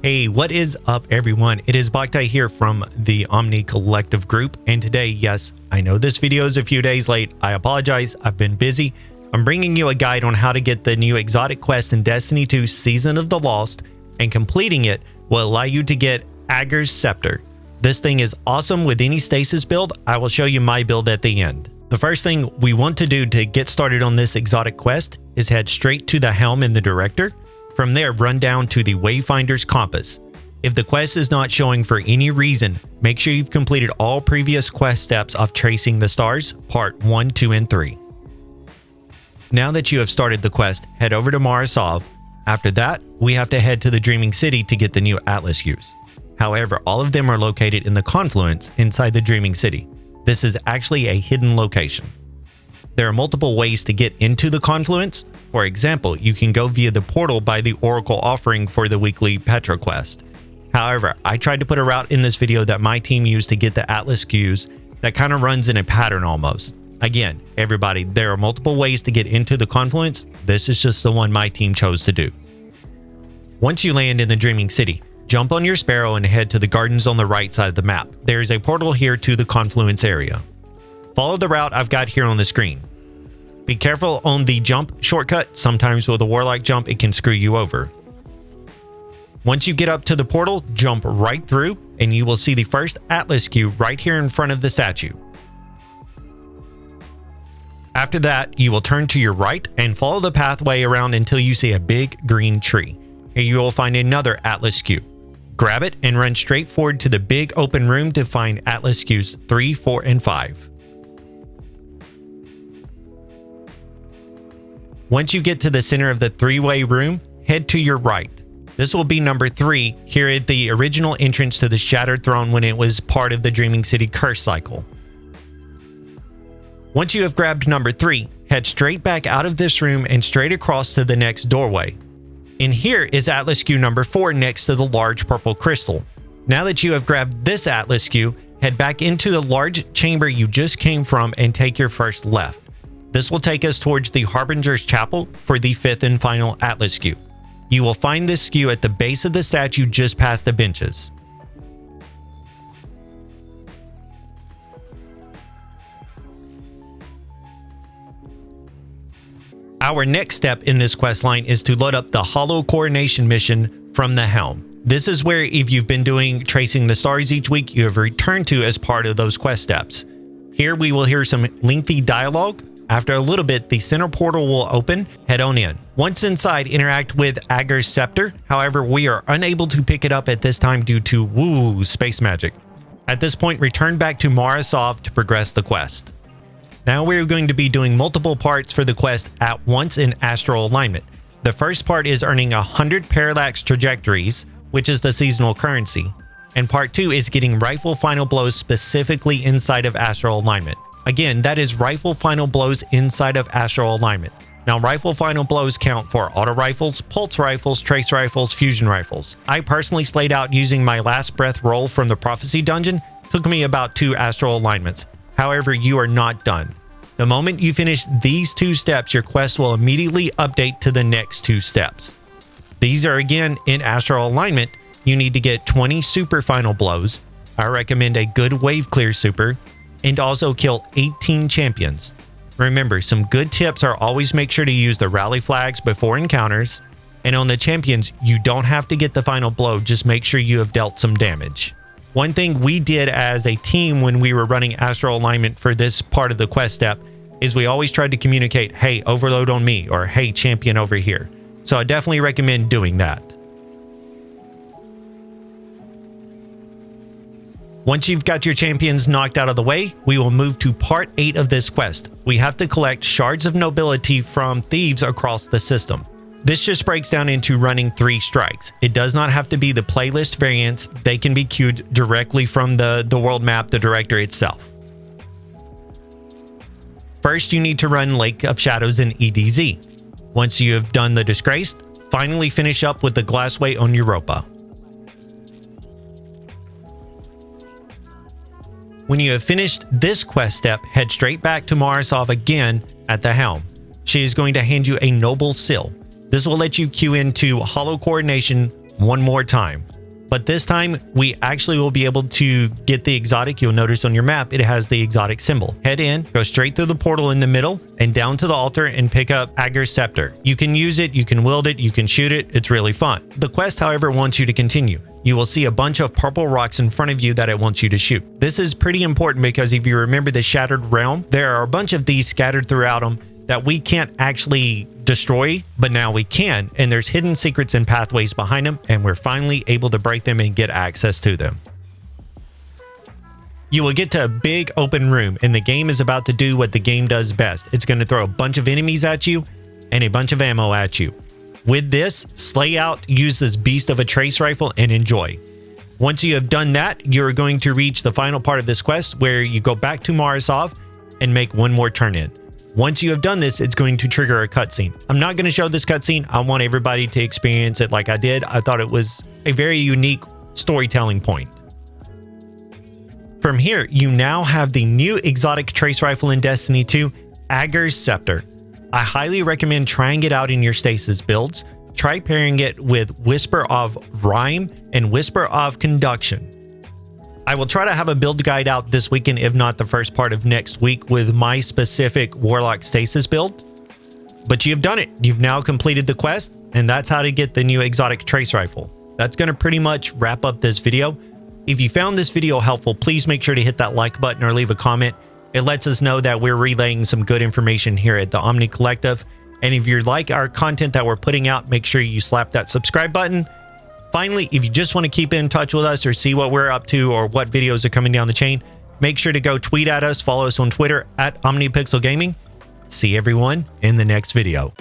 Hey, what is up everyone? It is Boktai here from the Omni Collective group, and today, yes, I know this video is a few days late. I apologize, I've been busy. I'm bringing you a guide on how to get the new exotic quest in Destiny 2 Season of the Lost, and completing it will allow you to get AGER'S SCEPTER. This thing is awesome with any stasis build. I will show you my build at the end. The first thing we want to do to get started on this exotic quest is head straight to the helm in the director. From there, run down to the Wayfinder's Compass. If the quest is not showing for any reason, make sure you've completed all previous quest steps of Tracing the Stars, Part 1, 2, and 3. Now that you have started the quest, head over to Marasov. After that, we have to head to the Dreaming City to get the new Atlas Skews. However, all of them are located in the Confluence inside the Dreaming City. This is actually a hidden location. There are multiple ways to get into the Confluence. For example, you can go via the portal by the Oracle offering for the weekly Petro quest. However, I tried to put a route in this video that my team used to get the Atlas Skews that kind of runs in a pattern almost. Again, everybody, there are multiple ways to get into the Confluence. This is just the one my team chose to do. Once you land in the Dreaming City, jump on your Sparrow and head to the gardens on the right side of the map. There is a portal here to the Confluence area. Follow the route I've got here on the screen. Be careful on the jump shortcut. Sometimes with a Warlock jump, it can screw you over. Once you get up to the portal, jump right through and you will see the first Atlas Skew right here in front of the statue. After that, you will turn to your right and follow the pathway around until you see a big green tree. Here you will find another Atlas Skew. Grab it and run straight forward to the big open room to find Atlas Skews 3, 4, and 5. Once you get to the center of the three-way room, head to your right. This will be number 3 here at the original entrance to the Shattered Throne when it was part of the Dreaming City curse cycle. Once you have grabbed number 3, head straight back out of this room and straight across to the next doorway. In here is Atlas Skew number 4 next to the large purple crystal. Now that you have grabbed this Atlas Skew, head back into the large chamber you just came from and take your first left. This will take us towards the Harbinger's Chapel for the 5th and final Atlas Skew. You will find this skew at the base of the statue just past the benches. Our next step in this quest line is to load up the Hollow Coronation mission from the helm. This is where, if you've been doing Tracing the Stars each week, you have returned to as part of those quest steps. Here we will hear some lengthy dialogue. After a little bit, the center portal will open. Head on in. Once inside, interact with AGER'S SCEPTER. However, we are unable to pick it up at this time due to space magic. At this point, return back to Marasov to progress the quest. Now we're going to be doing multiple parts for the quest at once in astral alignment. The first part is earning 100 parallax trajectories, which is the seasonal currency. And part 2 is getting rifle final blows specifically inside of astral alignment. Again, that is rifle final blows inside of astral alignment. Now, rifle final blows count for auto rifles, pulse rifles, trace rifles, fusion rifles. I personally slayed out using my last breath roll from the prophecy dungeon. Took me about 2 astral alignments. However, you are not done. The moment you finish these 2 steps, your quest will immediately update to the next 2 steps. These are again in astral alignment. You need to get 20 super final blows. I recommend a good wave clear super. And also kill 18 champions. Remember, some good tips are always make sure to use the rally flags before encounters. And on the champions, you don't have to get the final blow, just make sure you have dealt some damage. One thing we did as a team when we were running astral alignment for this part of the quest step is we always tried to communicate, hey, overload on me, or hey, champion over here. So I definitely recommend doing that. Once you've got your champions knocked out of the way, we will move to part 8 of this quest. We have to collect shards of nobility from thieves across the system. This just breaks down into running 3 strikes. It does not have to be the playlist variants. They can be queued directly from the world map, the director itself. First, you need to run Lake of Shadows in EDZ. Once you have done the Disgraced, finally finish up with the Glassway on Europa. When you have finished this quest step, head straight back to Morozov again at the helm. She is going to hand you a noble seal. This will let you queue into Hollow Coronation one more time. But this time, we actually will be able to get the exotic. You'll notice on your map, it has the exotic symbol. Head in, go straight through the portal in the middle, and down to the altar and pick up AGER'S SCEPTER. You can use it, you can wield it, you can shoot it. It's really fun. The quest, however, wants you to continue. You will see a bunch of purple rocks in front of you that it wants you to shoot. This is pretty important because if you remember the Shattered Realm, there are a bunch of these scattered throughout them that we can't actually destroy, but now we can. And there's hidden secrets and pathways behind them, and we're finally able to break them and get access to them. You will get to a big open room, and the game is about to do what the game does best. It's going to throw a bunch of enemies at you and a bunch of ammo at you. With this, slay out, use this beast of a trace rifle, and enjoy. Once you have done that, you're going to reach the final part of this quest where you go back to Morozov and make one more turn in. Once you have done this, it's going to trigger a cutscene. I'm not going to show this cutscene. I want everybody to experience it like I did. I thought it was a very unique storytelling point. From here, you now have the new exotic trace rifle in Destiny 2, AGER'S SCEPTER. I highly recommend trying it out in your stasis builds. Try pairing it with Whisper of Rhyme and Whisper of Conduction. I will try to have a build guide out this weekend, if not the first part of next week, with my specific Warlock stasis build. But you've done it. You've now completed the quest, and that's how to get the new exotic trace rifle. That's going to pretty much wrap up this video. If you found this video helpful, please make sure to hit that like button or leave a comment. It lets us know that we're relaying some good information here at the Omni Collective. And if you like our content that we're putting out, make sure you slap that subscribe button. Finally, if you just want to keep in touch with us or see what we're up to or what videos are coming down the chain, make sure to go tweet at us, follow us on Twitter at OmniPixel Gaming. See everyone in the next video.